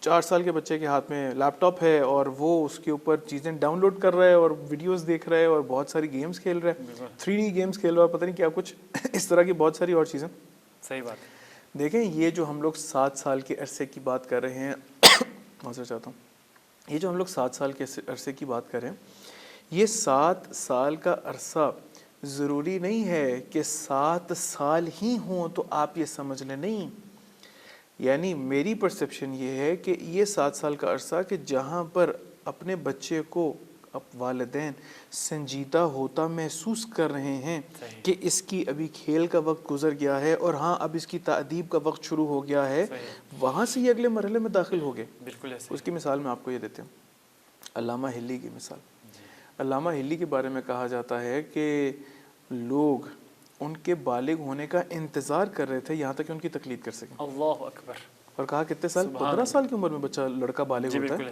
4 سال کے بچے کے ہاتھ میں لیپ ٹاپ ہے اور وہ اس کے اوپر چیزیں ڈاؤن لوڈ کر رہا ہے اور ویڈیوز دیکھ رہا ہے اور بہت ساری گیمز کھیل رہا ہے, 3D گیمز کھیل رہا ہے, پتہ نہیں کیا کچھ اس طرح کی بہت ساری اور چیزیں. صحیح بات ہے. دیکھیں یہ جو ہم لوگ 7 سال کے عرصے کی بات کر رہے ہیں, معذرت چاہتا ہوں, یہ جو ہم لوگ 7 سال کے عرصے کی بات کر رہے ہیں, یہ 7 سال کا عرصہ ضروری نہیں ہے کہ 7 سال ہی ہوں تو آپ یہ سمجھ لیں. نہیں, یعنی میری پرسیپشن یہ ہے کہ یہ 7 سال کا عرصہ کہ جہاں پر اپنے بچے کو والدین سنجیدہ ہوتا محسوس کر رہے ہیں کہ اس کی ابھی کھیل کا وقت گزر گیا ہے اور ہاں اب اس کی تأدیب کا وقت شروع ہو گیا ہے, وہاں سے یہ اگلے مرحلے میں داخل ہو گئے. بالکل ایسے. اس کی مثال میں آپ کو یہ دیتے ہیں, علامہ ہلی کی مثال. علامہ ہلی کے بارے میں کہا جاتا ہے کہ لوگ ان کے بالغ ہونے کا انتظار کر رہے تھے یہاں تک کہ ان کی تقلید کر سکیں. اللہ اکبر. اور کہا کتنے سال, 15 سال کی عمر میں بچہ لڑکا بالغ ہوتا ہے.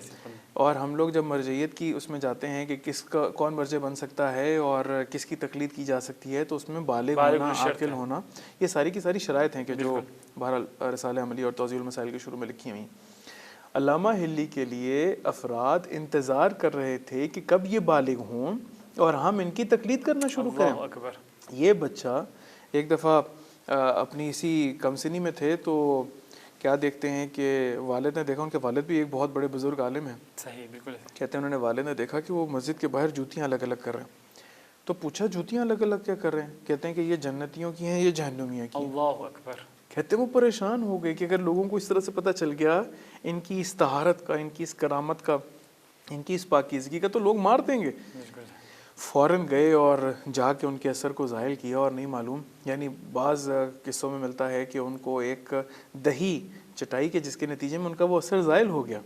اور ہم لوگ جب مرجعیت کی اس میں جاتے ہیں کہ کس کا کون مرجع بن سکتا ہے اور کس کی تقلید کی جا سکتی ہے, تو اس میں بالغ ہونا, عاقل ہونا, یہ ساری کی ساری شرائط ہیں کہ جو بہرحال رسالہ عملی اور توضیح المسائل کے شروع میں لکھی ہوئی. علامہ ہلی کے لیے افراد انتظار کر رہے تھے کہ کب یہ بالغ ہوں اور ہم ان کی تقلید کرنا شروع کریں. یہ بچہ ایک دفعہ اپنی اسی کمسنی میں تھے تو کیا دیکھتے ہیں کہ والد نے دیکھا, ان کے والد بھی ایک بہت بڑے بزرگ عالم ہیں. صحیح, بالکل. کہتے ہیں انہوں نے والد نے دیکھا کہ وہ مسجد کے باہر جوتیاں الگ الگ کر رہے ہیں. تو پوچھا جوتیاں الگ الگ کیا کر رہے ہیں؟ کہتے ہیں کہ یہ جنتیوں کی ہیں, یہ جہنمیوں کی ہیں. اللہ اکبر. کہتے ہیں وہ پریشان ہو گئے کہ اگر لوگوں کو اس طرح سے پتہ چل گیا ان کی اس طہارت کا, ان کی اس کرامت کا, ان کی اس پاکیزگی کا, تو لوگ مار دیں گے. فوراً گئے اور جا کے ان کے اثر کو زائل کیا, اور نہیں معلوم, یعنی بعض قصوں میں ملتا ہے کہ ان کو ایک دہی چٹائی کے جس کے نتیجے میں ان کا وہ اثر زائل ہو گیا.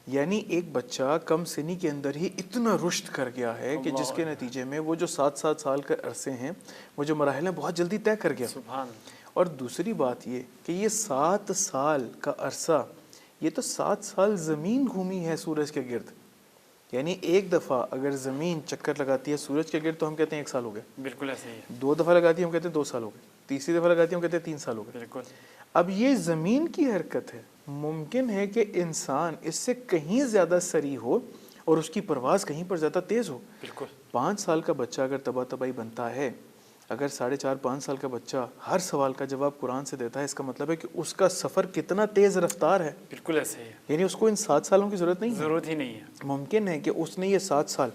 یعنی ایک بچہ کم سنی کے اندر ہی اتنا رشد کر گیا ہے کہ جس کے نتیجے میں وہ جو 7 سال کے عرصے ہیں, وہ جو مراحل ہیں, بہت جلدی طے کر گیا. اور دوسری بات یہ کہ یہ 7 سال کا عرصہ, یہ تو 7 سال زمین گھومی ہے سورج کے گرد. یعنی ایک دفعہ اگر زمین چکر لگاتی ہے سورج کے گرد تو ہم کہتے ہیں 1 سال ہو گئے. بالکل ایسے ہی. 2 دفعہ لگاتی ہے ہم کہتے ہیں 2 سال ہو گئے. تیسری دفعہ لگاتی ہے ہم کہتے ہیں 3 سال ہو گئے. بالکل. اب یہ زمین کی حرکت ہے, ممکن ہے کہ انسان اس سے کہیں زیادہ سری ہو اور اس کی پرواز کہیں پر زیادہ تیز ہو. بالکل. 5 سال کا بچہ اگر تباہ تباہی بنتا ہے, اگر 4.5-5 سال کا بچہ ہر سوال کا جواب قرآن سے دیتا ہے, اس کا مطلب ہے کہ اس کا سفر کتنا تیز رفتار ہے. بالکل ایسے ہی. یعنی اس کو ان 7 سالوں کی ضرورت نہیں ہے. ضرورت ہی نہیں ہے. ممکن ہے کہ اس نے یہ 7 سال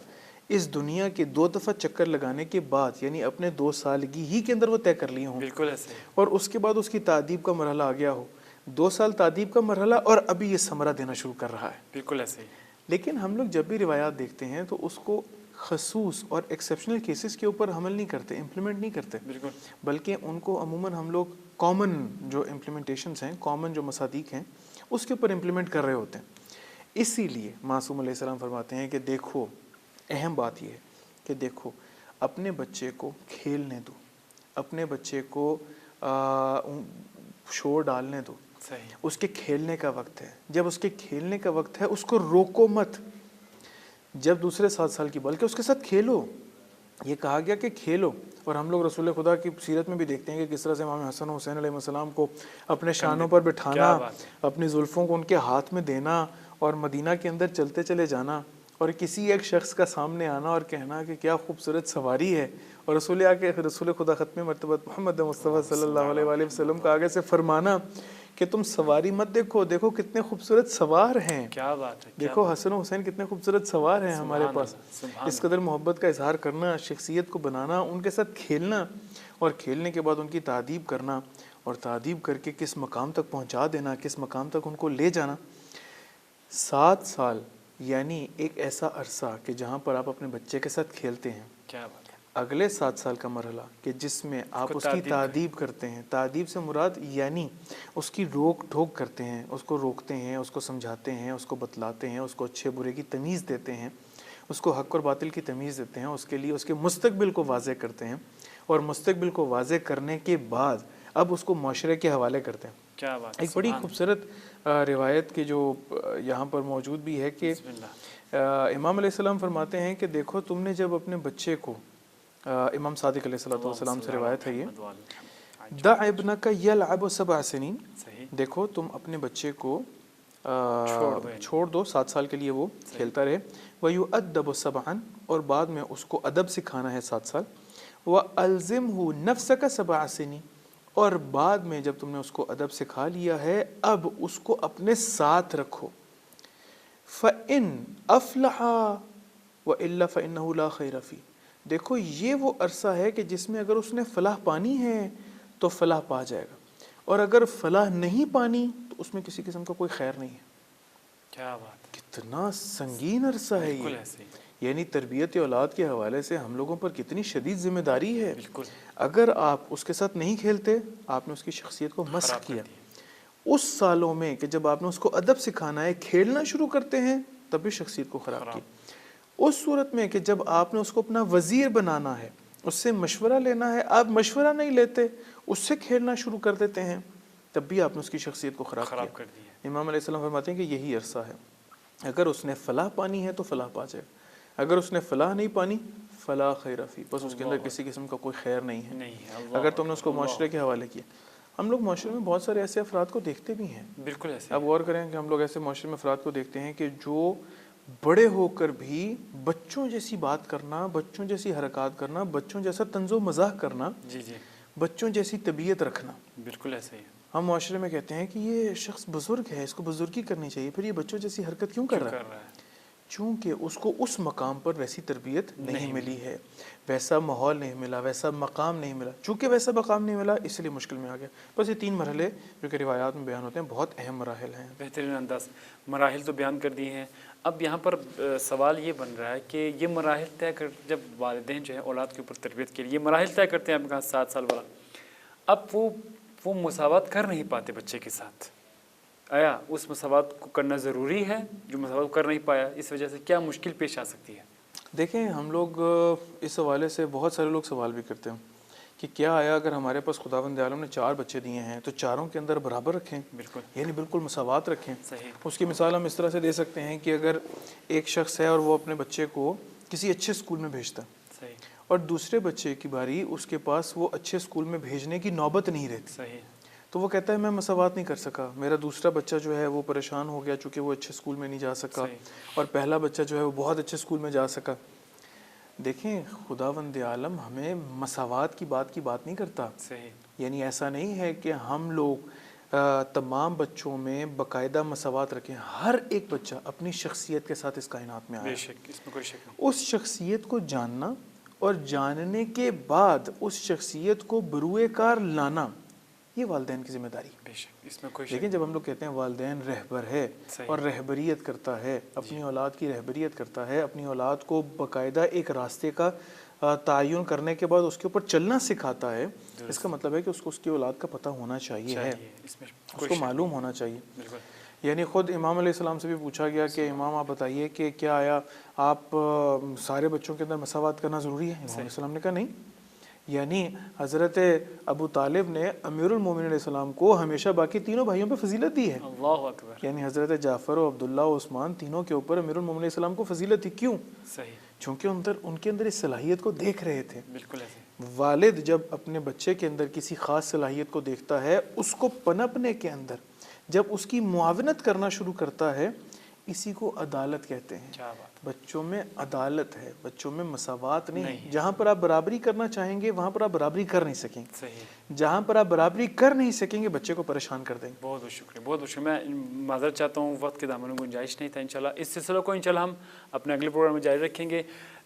اس دنیا کے 2 دفعہ چکر لگانے کے بعد, یعنی اپنے 2 سالگی ہی کے اندر وہ طے کر لیے ہوں. بالکل ایسے. اور اس کے بعد اس کی تعدیب کا مرحلہ آ گیا ہو, 2 سال تعدیب کا مرحلہ, اور ابھی یہ ثمرہ دینا شروع کر رہا ہے. بالکل ایسے ہی. لیکن ہم لوگ جب بھی روایات دیکھتے ہیں تو اس کو خصوص اور ایکسیپشنل کیسز کے اوپر عمل نہیں کرتے, امپلیمنٹ نہیں کرتے. بالکل. بلکہ ان کو عموماً ہم لوگ کامن جو امپلیمنٹیشنز ہیں, کامن جو مصادیق ہیں, اس کے اوپر امپلیمنٹ کر رہے ہوتے ہیں. اسی لیے معصوم علیہ السلام فرماتے ہیں کہ دیکھو, اہم بات یہ ہے کہ دیکھو, اپنے بچے کو کھیلنے دو, اپنے بچے کو شور ڈالنے دو. صحیح. اس کے کھیلنے کا وقت ہے, جب اس کے کھیلنے کا وقت ہے اس کو روکو مت. جب دوسرے 7 سال کی, بلکہ اس کے ساتھ کھیلو. یہ کہا گیا کہ کھیلو. اور ہم لوگ رسول خدا کی سیرت میں بھی دیکھتے ہیں کہ کس طرح سے امام حسن و حسین علیہ السلام کو اپنے شانوں پر بٹھانا, اپنی زلفوں کو ان کے ہاتھ میں دینا, اور مدینہ کے اندر چلتے چلے جانا, اور کسی ایک شخص کا سامنے آنا اور کہنا کہ کیا خوبصورت سواری ہے, اور رسول خدا ختم مرتبہ محمد مصطفیٰ صلی اللہ علیہ وآلہ وسلم کا آگے سے فرمانا کہ تم سواری مت دیکھو, دیکھو کتنے خوبصورت سوار ہیں. کیا بات ہے. دیکھو حسن و حسین کتنے خوبصورت سوار ہیں ہمارے پاس. اس قدر محبت کا اظہار کرنا, شخصیت کو بنانا, ان کے ساتھ کھیلنا, اور کھیلنے کے بعد ان کی تعدیب کرنا, اور تعدیب کر کے کس مقام تک پہنچا دینا، کس مقام تک ان کو لے جانا. 7 سال یعنی ایک ایسا عرصہ کہ جہاں پر آپ اپنے بچے کے ساتھ کھیلتے ہیں. کیا بات ہے. اگلے 7 سال کا مرحلہ کہ جس میں آپ اس کی تعدیب کرتے ہیں. تعدیب سے مراد یعنی اس کی روک ٹھوک کرتے ہیں، اس کو روکتے ہیں، اس کو سمجھاتے ہیں، اس کو بتلاتے ہیں، اس کو اچھے برے کی تمیز دیتے ہیں، اس کو حق اور باطل کی تمیز دیتے ہیں، اس کے لیے اس کے مستقبل کو واضح کرتے ہیں، اور مستقبل کو واضح کرنے کے بعد اب اس کو معاشرے کے حوالے کرتے ہیں. کیا بات. ایک بڑی خوبصورت روایت کی جو یہاں پر موجود بھی ہے کہ امام علیہ السلام فرماتے ہیں کہ دیکھو تم نے جب اپنے بچے کو، امام صادق علیہ السلام سے روایت ہے یہ، دع ابنک یلعب 7 سنین، دیکھو تم اپنے بچے کو چھوڑ دو 7 سال کے لیے وہ کھیلتا رہے. وَيُؤَدَّبُ 7، اور بعد میں اس کو ادب سکھانا ہے 7 سال. وَأَلْزِمْهُ نَفْسَكَ 7 سنین، اور بعد میں جب تم نے اس کو ادب سکھا لیا ہے اب اس کو اپنے ساتھ رکھو. فَإِنْ أَفْلَحَ وَإِلَّا فَإِنَّهُ لَا خَيْرَ فِيهِ، دیکھو یہ وہ عرصہ ہے کہ جس میں اگر اس نے فلاح پانی ہے تو فلاح پا جائے گا، اور اگر فلاح نہیں پانی تو اس میں کسی قسم کا کوئی خیر نہیں ہے. کیا بات. کتنا سنگین عرصہ ہے یہ. یعنی تربیت اولاد کے حوالے سے ہم لوگوں پر کتنی شدید ذمہ داری ہے. اگر آپ اس کے ساتھ نہیں کھیلتے، آپ نے اس کی شخصیت کو مسخ کیا. اس سالوں میں کہ جب آپ نے اس کو ادب سکھانا ہے، کھیلنا شروع کرتے ہیں، تب بھی شخصیت کو خراب کیا. اس صورت میں کہ جب آپ نے اس کو اپنا وزیر بنانا ہے، اس سے مشورہ لینا ہے، آپ مشورہ نہیں لیتے، اس سے کھیلنا شروع کر دیتے ہیں، تب بھی آپ نے اس کی شخصیت کو خراب کر دیا. امام علیہ السلام فرماتے ہیں کہ یہی عرصہ ہے، اگر اس نے فلاح پانی ہے تو فلاح پا جائے، اگر اس نے فلاح نہیں پانی فلا خیر فی، بس اس کے اندر کسی قسم کا کوئی خیر نہیں ہے. اگر تم نے اس کو معاشرے کے حوالے کیا. ہم لوگ معاشرے میں بہت سارے ایسے افراد کو دیکھتے بھی ہیں. بالکل ایسے. اب غور کریں کہ ہم لوگ ایسے معاشرے میں افراد کو دیکھتے ہیں کہ جو بڑے ہو کر بھی بچوں جیسی بات کرنا، بچوں جیسی حرکات کرنا، بچوں جیسا طنز و مزاح کرنا، بچوں جیسی طبیعت رکھنا. بالکل ایسے ہی. ہم معاشرے میں کہتے ہیں کہ یہ شخص بزرگ ہے، اس کو بزرگی کرنی چاہیے، پھر یہ بچوں جیسی حرکت کیوں کر رہا ہے؟ چونکہ اس کو اس مقام پر ویسی تربیت نہیں ملی ہے، ویسا ماحول نہیں ملا، ویسا مقام نہیں ملا. چونکہ ویسا مقام نہیں ملا اس لیے مشکل میں آ گیا. بس یہ 3 مرحلے جو کہ روایات میں بیان ہوتے ہیں بہت اہم مراحل ہیں. بہترین انداز مراحل تو بیان کر دیے ہیں. اب یہاں پر سوال یہ بن رہا ہے کہ یہ مراحل طے کر، جب والدین جو ہے اولاد کے اوپر تربیت کے لیے یہ مراحل طے کرتے ہیں، آپ نے کہا 7 سال والا، اب وہ مساوات کر نہیں پاتے بچے کے ساتھ. آیا اس مساوات کو کرنا ضروری ہے؟ جو مساوات کر نہیں پایا اس وجہ سے کیا مشکل پیش آ سکتی ہے؟ دیکھیں ہم لوگ اس حوالے سے بہت سارے لوگ سوال بھی کرتے ہیں کہ کیا آیا اگر ہمارے پاس خداوند عالم نے 4 بچے دیے ہیں تو چاروں کے اندر برابر رکھیں؟ بالکل. یعنی بالکل مساوات رکھیں. صحیح. اس کی مثال ہم اس طرح سے دے سکتے ہیں کہ اگر ایک شخص ہے اور وہ اپنے بچے کو کسی اچھے اسکول میں بھیجتا ہے، صحیح، اور دوسرے بچے کی باری اس کے پاس وہ اچھے اسکول میں بھیجنے کی نوبت نہیں رہتی، صحیح، تو وہ کہتا ہے میں مساوات نہیں کر سکا، میرا دوسرا بچہ جو ہے وہ پریشان ہو گیا چونکہ وہ اچھے اسکول میں نہیں جا سکا، اور پہلا بچہ جو ہے وہ بہت اچھے اسکول میں جا سکا. دیکھیں خداوند عالم ہمیں مساوات کی بات نہیں کرتا. صحیح. یعنی ایسا نہیں ہے کہ ہم لوگ تمام بچوں میں باقاعدہ مساوات رکھیں. ہر ایک بچہ اپنی شخصیت کے ساتھ اس کائنات میں آیا. بے شک، اس میں کوئی شک نہیں. اس شخصیت کو جاننا اور جاننے کے بعد اس شخصیت کو بروئے کار لانا، یہ والدین کی ذمہ داری. بے شک، اس میں کوئی شک. لیکن جب ہم لوگ کہتے ہیں والدین رہبر ہے اور رہبریت کرتا ہے، اپنی اولاد کی رہبریت کرتا ہے، اپنی اولاد کو باقاعدہ ایک راستے کا تعین کرنے کے بعد اس کے اوپر چلنا سکھاتا ہے، اس کا مطلب ہے کہ اس کو اس کی اولاد کا پتہ ہونا چاہیے ہے، اس کو معلوم ہونا چاہیے. یعنی خود امام علیہ السلام سے بھی پوچھا گیا کہ امام آپ بتائیے کہ کیا آیا آپ سارے بچوں کے اندر مساوات کرنا ضروری ہے؟ امام علیہ السلام نے کہا نہیں. یعنی حضرت ابو طالب نے امیر المومنین علیہ السلام کو ہمیشہ باقی تینوں بھائیوں پہ فضیلت دی ہے. اللہ اکبر. یعنی حضرت جعفر و عبداللہ و عثمان تینوں کے اوپر امیر المومنین علیہ السلام کو فضیلت تھی. کیوں؟ صحیح. چونکہ ان کے اندر اس صلاحیت کو دیکھ رہے تھے. بالکل ایسے. والد جب اپنے بچے کے اندر کسی خاص صلاحیت کو دیکھتا ہے، اس کو پنپنے کے اندر جب اس کی معاونت کرنا شروع کرتا ہے، اسی کو عدالت کہتے ہیں. کیا بات. بچوں میں عدالت ہے، بچوں میں مساوات نہیں. جہاں پر آپ برابری کرنا چاہیں گے وہاں پر آپ برابری کر نہیں سکیں. صحیح. جہاں پر آپ برابری کر نہیں سکیں گے بچے کو پریشان کر دیں گے. بہت بہت شکریہ، بہت بہت شکریہ. میں معذرت چاہتا ہوں، وقت کے دامن میں گنجائش نہیں تھا. انشاءاللہ اس سلسلے کو انشاءاللہ ہم اپنے اگلے پروگرام میں جاری رکھیں گے.